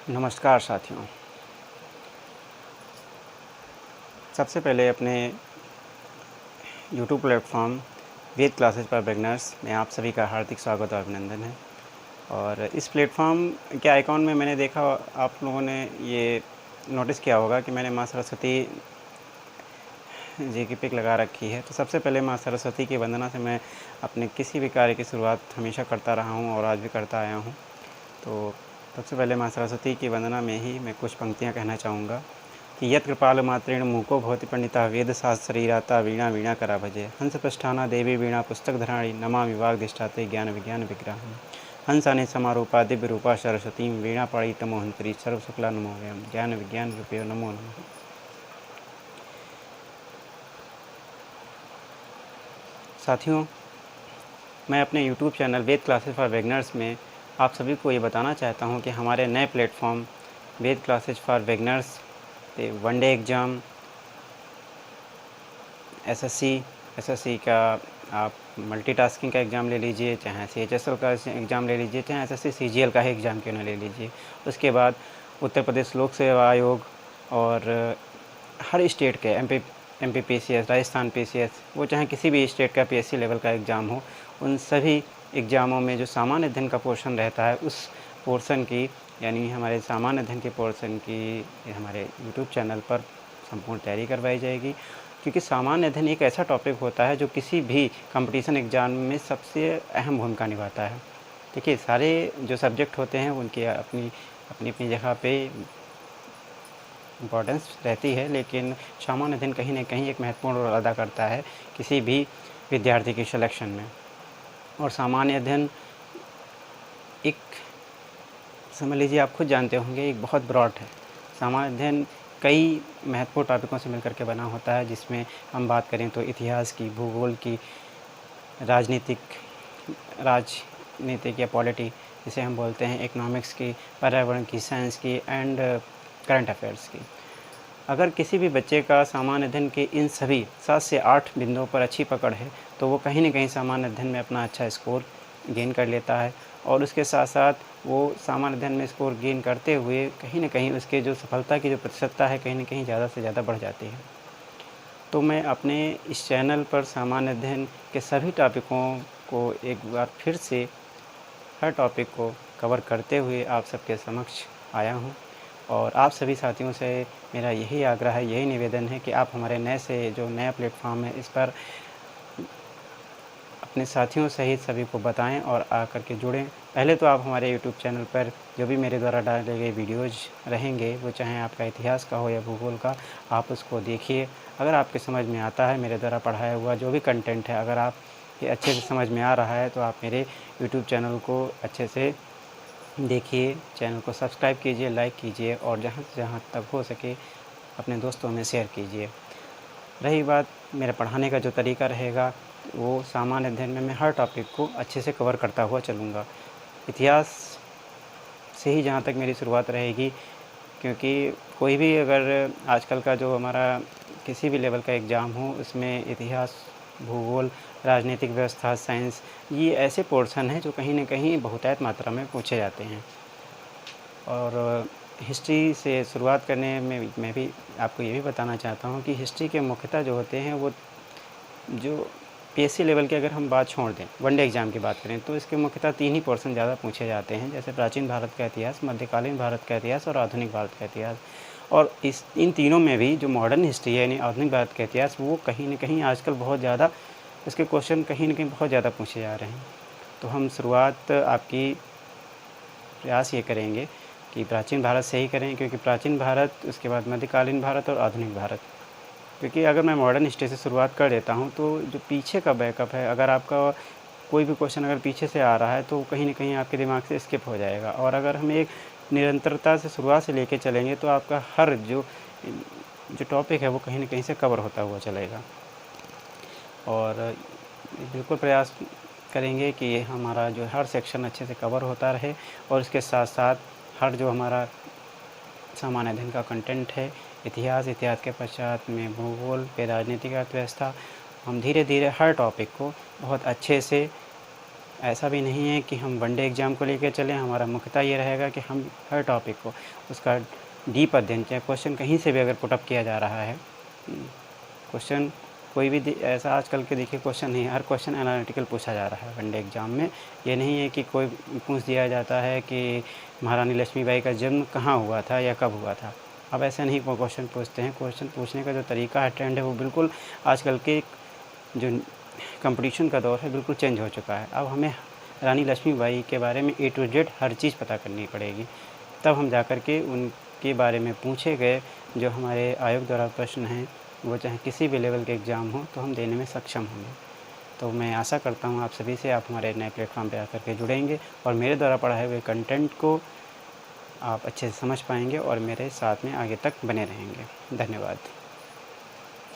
नमस्कार साथियों। सबसे पहले अपने YouTube platform Ved classes for beginners में आप सभी का हार्दिक स्वागत और अभिनंदन है। और इस प्लेटफॉर्म के आइकॉन में मैंने देखा, आप लोगों ने ये नोटिस किया होगा कि मैंने माँ सरस्वती जी की पिक लगा रखी है। तो सबसे पहले माँ सरस्वती की वंदना से मैं अपने किसी भी कार्य की शुरुआत हमेशा करता रहा हूँ और आज भी करता आया हूँ। तो सबसे पहले माँ सरस्वती की वंदना में ही मैं कुछ पंक्तियाँ कहना चाहूँगा कि यत् कृपाल मात्रेण मूको भवति पंडिता वेद शास्त्र शरीराता वीणा वीणा करा भजे हंस पृष्ठाना देवी वीणा पुस्तक धराणी नमामि वाग्धिष्ठाते ज्ञान विज्ञान विग्रहम् हंसाने समारूपा दिव्य रूपा सरस्वती वीणा पाणी तमोहंत्री सर्व शुक्ला नमो वयम ज्ञान विज्ञान रूपयो नमो नमः। साथियों, मैं अपने YouTube channel Ved classes for beginners में आप सभी को ये बताना चाहता हूँ कि हमारे नए platform Ved classes for beginners पे वनडे एग्ज़ाम, एसएससी का आप मल्टीटास्किंग का एग्ज़ाम ले लीजिए, चाहे सीएचएसएल का एग्ज़ाम ले लीजिए, चाहे एसएससी सीजीएल का ही एग्ज़ाम क्यों ना ले लीजिए। उसके बाद उत्तर प्रदेश लोक सेवा आयोग और हर स्टेट के एमपी पीसीएस, राजस्थान पीसीएस, वो चाहे किसी भी स्टेट का पीएससी लेवल का एग्ज़ाम हो, उन सभी एग्ज़ामों में जो सामान्य अध्ययन का पोर्शन रहता है, उस पोर्शन की, यानी हमारे सामान्य अध्ययन के पोर्शन की हमारे यूट्यूब चैनल पर संपूर्ण तैयारी करवाई जाएगी। क्योंकि सामान्य अध्ययन एक ऐसा टॉपिक होता है जो किसी भी कंपटीशन एग्ज़ाम में सबसे अहम भूमिका निभाता है। देखिए, सारे जो सब्जेक्ट होते हैं उनकी अपनी अपनी जगह पे इम्पोर्टेंस रहती है, लेकिन सामान्य अध्ययन कहीं ना कहीं एक महत्वपूर्ण रोल अदा करता है किसी भी विद्यार्थी की सिलेक्शन में। और सामान्य अध्ययन एक, समझ लीजिए, आप खुद जानते होंगे, एक बहुत ब्रॉड है। सामान्य अध्ययन कई महत्वपूर्ण टॉपिकों से मिलकर के बना होता है, जिसमें हम बात करें तो इतिहास की, भूगोल की, राजनीतिक या पॉलिटी जिसे हम बोलते हैं, इकोनॉमिक्स की, पर्यावरण की, साइंस की एंड करंट अफेयर्स की। अगर किसी भी बच्चे का सामान्य अध्ययन के इन सभी 7 से 8 बिंदुओं पर अच्छी पकड़ है, तो वो कहीं ना कहीं सामान्य अध्ययन में अपना अच्छा स्कोर गेन कर लेता है। और उसके साथ साथ वो सामान्य अध्ययन में स्कोर गेन करते हुए कहीं ना कहीं उसके जो सफलता की जो प्रतिशतता है, कहीं ना कहीं ज़्यादा से ज़्यादा बढ़ जाती है। तो मैं अपने इस चैनल पर सामान्य अध्ययन के सभी टॉपिकों को एक बार फिर से हर टॉपिक को कवर करते हुए आप सबके समक्ष आया हूँ। और आप सभी साथियों से मेरा यही आग्रह है, यही निवेदन है कि आप हमारे नया प्लेटफॉर्म है, इस पर अपने साथियों सहित सभी को बताएं और आकर के जुड़ें। पहले तो आप हमारे यूट्यूब चैनल पर जो भी मेरे द्वारा डाले गए वीडियोज़ रहेंगे, वो चाहे आपका इतिहास का हो या भूगोल का, आप उसको देखिए। अगर आपके समझ में आता है, मेरे द्वारा पढ़ाया हुआ जो भी कंटेंट है, अगर आप ये अच्छे से समझ में आ रहा है, तो आप मेरे यूट्यूब चैनल को अच्छे से देखिए, चैनल को सब्सक्राइब कीजिए, लाइक कीजिए और जहाँ तक हो सके अपने दोस्तों में शेयर कीजिए। रही बात मेरे पढ़ाने का जो तरीका रहेगा, वो सामान्य अध्ययन में मैं हर टॉपिक को अच्छे से कवर करता हुआ चलूँगा। इतिहास से ही जहाँ तक मेरी शुरुआत रहेगी, क्योंकि कोई भी अगर आजकल का जो हमारा किसी भी लेवल का एग्ज़ाम हो, उसमें इतिहास, भूगोल, राजनीतिक व्यवस्था, साइंस, ये ऐसे पोर्शन हैं जो कहीं न कहीं बहुतायत मात्रा में पूछे जाते हैं। और हिस्ट्री से शुरुआत करने में मैं भी आपको ये भी बताना चाहता हूँ कि हिस्ट्री के मुख्यतः जो होते हैं, वो जो पीएससी लेवल की अगर हम बात छोड़ दें, वनडे एग्ज़ाम की बात करें, तो इसके मुख्यतः 3 ही पोर्शन ज़्यादा पूछे जाते हैं, जैसे प्राचीन भारत का इतिहास, मध्यकालीन भारत का इतिहास और आधुनिक भारत का इतिहास। और इन तीनों में भी जो मॉडर्न हिस्ट्री है, यानी आधुनिक भारत का इतिहास, वो कहीं न कहीं आजकल बहुत ज़्यादा, इसके क्वेश्चन कहीं न कहीं बहुत ज़्यादा पूछे जा रहे हैं। तो हम शुरुआत आपकी प्रयास ये करेंगे कि प्राचीन भारत से ही करें, क्योंकि प्राचीन भारत, उसके बाद मध्यकालीन भारत और आधुनिक भारत। क्योंकि अगर मैं मॉडर्न हिस्ट्री से शुरुआत कर देता हूँ, तो जो पीछे का बैकअप है, अगर आपका कोई भी क्वेश्चन अगर पीछे से आ रहा है, तो कहीं न कहीं आपके दिमाग से स्किप हो जाएगा। और अगर हम एक निरंतरता से शुरुआत से लेके चलेंगे, तो आपका हर जो टॉपिक है, वो कहीं न कहीं से कवर होता हुआ चलेगा। और बिल्कुल प्रयास करेंगे कि हमारा जो हर सेक्शन अच्छे से कवर होता रहे, और इसके साथ साथ हर जो हमारा सामान्य अध्ययन का कंटेंट है, इतिहास के पश्चात में भूगोल, फिर राजनीतिक अर्थव्यवस्था, हम धीरे धीरे हर टॉपिक को बहुत अच्छे से ऐसा भी नहीं है कि हम वनडे एग्ज़ाम को लेकर चलें। हमारा मुख्यतः ये रहेगा कि हम हर टॉपिक को उसका डीप अध्ययन, चाहे क्वेश्चन कहीं से भी अगर पुट अप किया जा रहा है, क्वेश्चन कोई भी ऐसा आजकल के देखिए क्वेश्चन नहीं है, हर क्वेश्चन एनालिटिकल पूछा जा रहा है वनडे एग्ज़ाम में। ये नहीं है कि कोई पूछ दिया जाता है कि महारानी लक्ष्मीबाई का जन्म कहाँ हुआ था या कब हुआ था। अब ऐसे नहीं वो क्वेश्चन पूछते हैं। क्वेश्चन पूछने का जो तरीका है, ट्रेंड है, वो बिल्कुल आजकल के जो कंपटीशन का दौर है बिल्कुल चेंज हो चुका है। अब हमें रानी लक्ष्मीबाई के बारे में ए टू जेड हर चीज़ पता करनी पड़ेगी, तब हम जाकर के उनके बारे में पूछे गए जो हमारे आयोग द्वारा प्रश्न हैं, वो चाहे किसी भी लेवल के एग्ज़ाम हो, तो हम देने में सक्षम होंगे। तो मैं आशा करता हूँ आप सभी से आप हमारे नए प्लेटफॉर्म पे आकर के जुड़ेंगे और मेरे द्वारा पढ़ाए हुए कंटेंट को आप अच्छे से समझ पाएंगे और मेरे साथ में आगे तक बने रहेंगे। धन्यवाद।